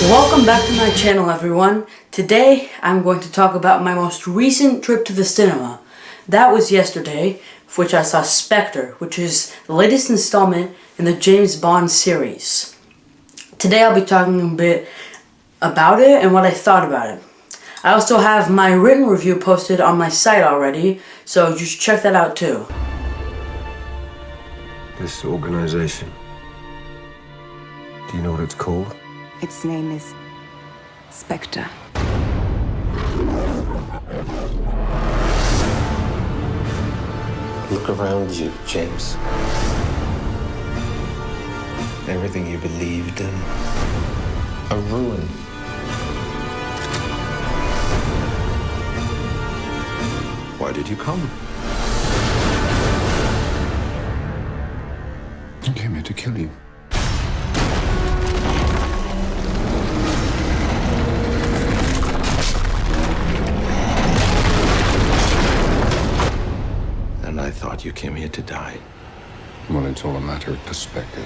Welcome back to my channel, everyone. Today I'm going to talk about my most recent trip to the cinema. That was yesterday, for which I saw Spectre, which is the latest installment in the James Bond series. Today I'll be talking a bit about it and what I thought about it. I also have my written review posted on my site already, so you should check that out too. This organization, do you know what it's called? Its name is Spectre. Look around you, James. Everything you believed in, a ruin. Why did you come? I came here to kill you. And I thought you came here to die. Well, it's all a matter of perspective.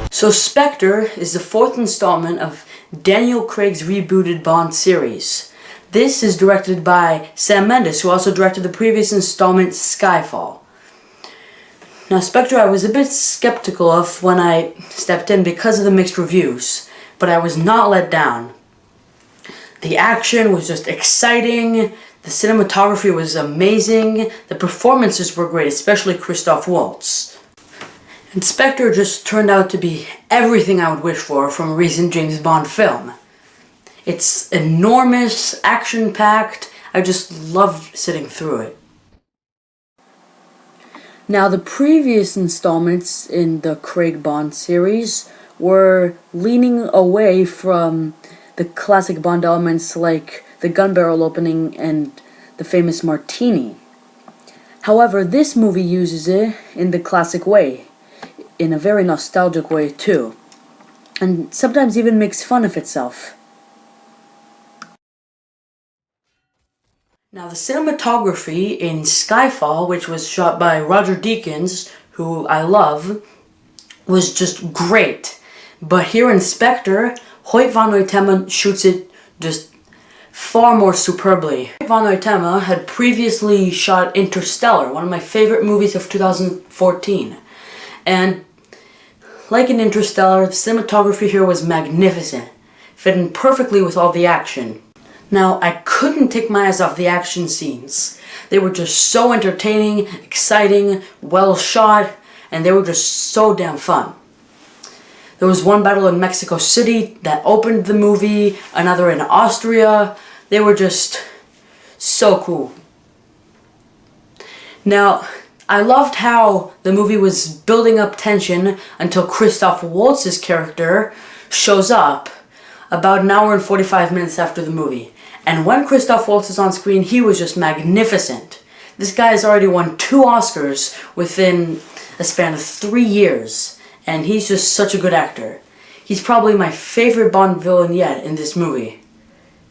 So Spectre is the fourth installment of Daniel Craig's rebooted Bond series. This is directed by Sam Mendes, who also directed the previous installment, Skyfall. Now Spectre I was a bit skeptical of when I stepped in because of the mixed reviews, but I was not let down. The action was just exciting, the cinematography was amazing, the performances were great, especially Christoph Waltz. And Spectre just turned out to be everything I would wish for from a recent James Bond film. It's enormous, action-packed, I just loved sitting through it. Now, the previous installments in the Craig Bond series were leaning away from the classic Bond elements like the gun barrel opening and the famous martini. However, this movie uses it in the classic way, in a very nostalgic way too, and sometimes even makes fun of itself. Now the cinematography in Skyfall, which was shot by Roger Deakins, who I love, was just great. But here in Spectre, Hoyt van Hoytema shoots it just far more superbly. Hoyt van Hoytema had previously shot Interstellar, one of my favorite movies of 2014. And like in Interstellar, the cinematography here was magnificent, fitting perfectly with all the action. Now, I couldn't take my eyes off the action scenes. They were just so entertaining, exciting, well shot, and they were just so damn fun. There was one battle in Mexico City that opened the movie, another in Austria. They were just so cool. Now, I loved how the movie was building up tension until Christoph Waltz's character shows up about an hour and 45 minutes after the movie. And when Christoph Waltz is on screen, he was just magnificent. This guy has already won 2 Oscars within a span of 3 years, and he's just such a good actor. He's probably my favorite Bond villain yet in this movie.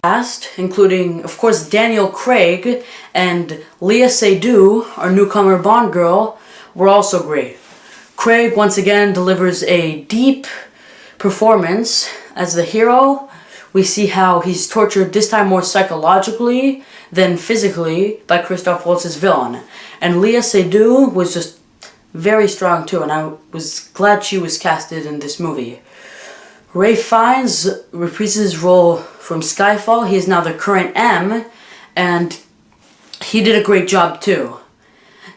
Cast, including, of course, Daniel Craig and Léa Seydoux, our newcomer Bond girl, were also great. Craig once again delivers a deep performance as the hero. We see how he's tortured, this time more psychologically than physically, by Christoph Waltz's villain. And Léa Seydoux was just very strong too, and I was glad she was casted in this movie. Ralph Fiennes reprises his role from Skyfall. He is now the current M, and he did a great job too.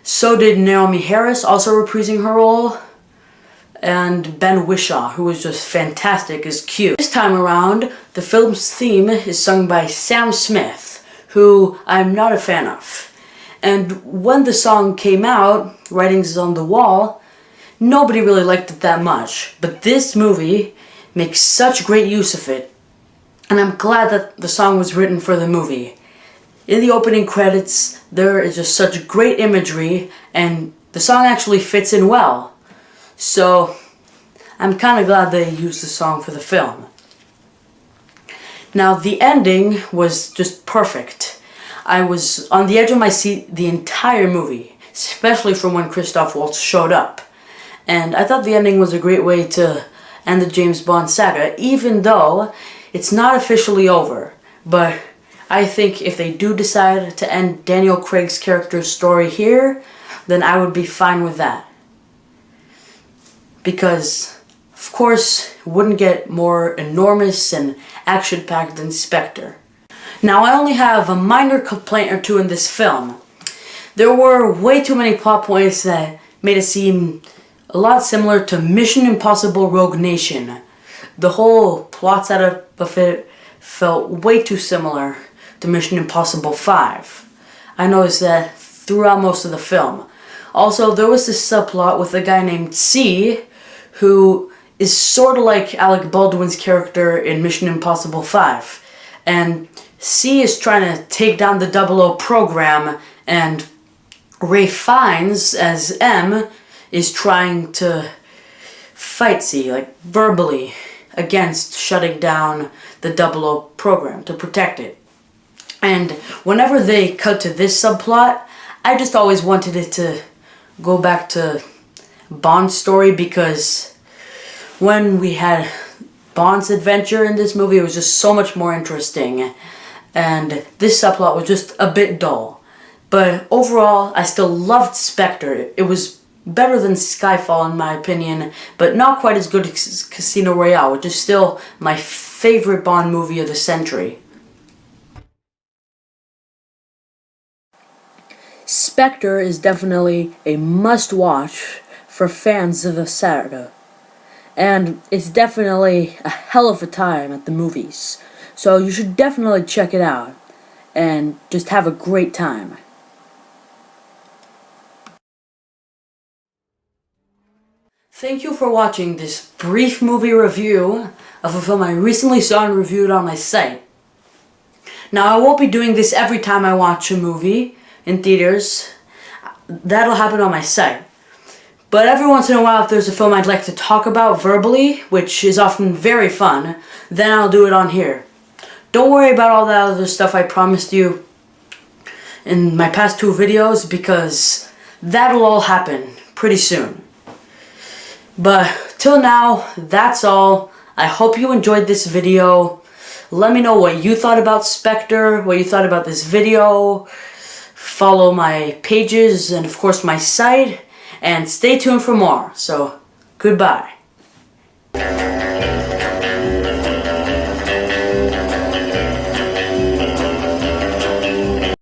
So did Naomi Harris, also reprising her role, and Ben Whishaw, who was just fantastic as Q. This time around, the film's theme is sung by Sam Smith, who I'm not a fan of. And when the song came out, Writings on the Wall, nobody really liked it that much. But this movie makes such great use of it, and I'm glad that the song was written for the movie. In the opening credits, there is just such great imagery, and the song actually fits in well. So, I'm kind of glad they used the song for the film. Now, the ending was just perfect. I was on the edge of my seat the entire movie, especially from when Christoph Waltz showed up. And I thought the ending was a great way to end the James Bond saga, even though it's not officially over. But I think if they do decide to end Daniel Craig's character's story here, then I would be fine with that. Because, of course, it wouldn't get more enormous and action-packed than Spectre. Now, I only have a minor complaint or two in this film. There were way too many plot points that made it seem a lot similar to Mission Impossible Rogue Nation. The whole plot setup of it felt way too similar to Mission Impossible 5. I noticed that throughout most of the film. Also, there was this subplot with a guy named C, who is sort of like Alec Baldwin's character in Mission Impossible 5. And C is trying to take down the 00 program, and Ray Fiennes, as M, is trying to fight C, like verbally, against shutting down the 00 program, to protect it. And whenever they cut to this subplot, I just always wanted it to go back to Bond's story, because when we had Bond's adventure in this movie, it was just so much more interesting, and this subplot was just a bit dull. But overall, I still loved Spectre. It was better than Skyfall in my opinion, but not quite as good as Casino Royale, which is still my favorite Bond movie of the century. Spectre is definitely a must-watch for fans of the saga. And it's definitely a hell of a time at the movies. So you should definitely check it out and just have a great time. Thank you for watching this brief movie review of a film I recently saw and reviewed on my site. Now, I won't be doing this every time I watch a movie in theaters. That'll happen on my site. But every once in a while, if there's a film I'd like to talk about verbally, which is often very fun, then I'll do it on here. Don't worry about all that other stuff I promised you in my past 2 videos, because that'll all happen pretty soon. But till now, that's all. I hope you enjoyed this video. Let me know what you thought about Spectre, what you thought about this video. Follow my pages and of course my site, and stay tuned for more. So, goodbye.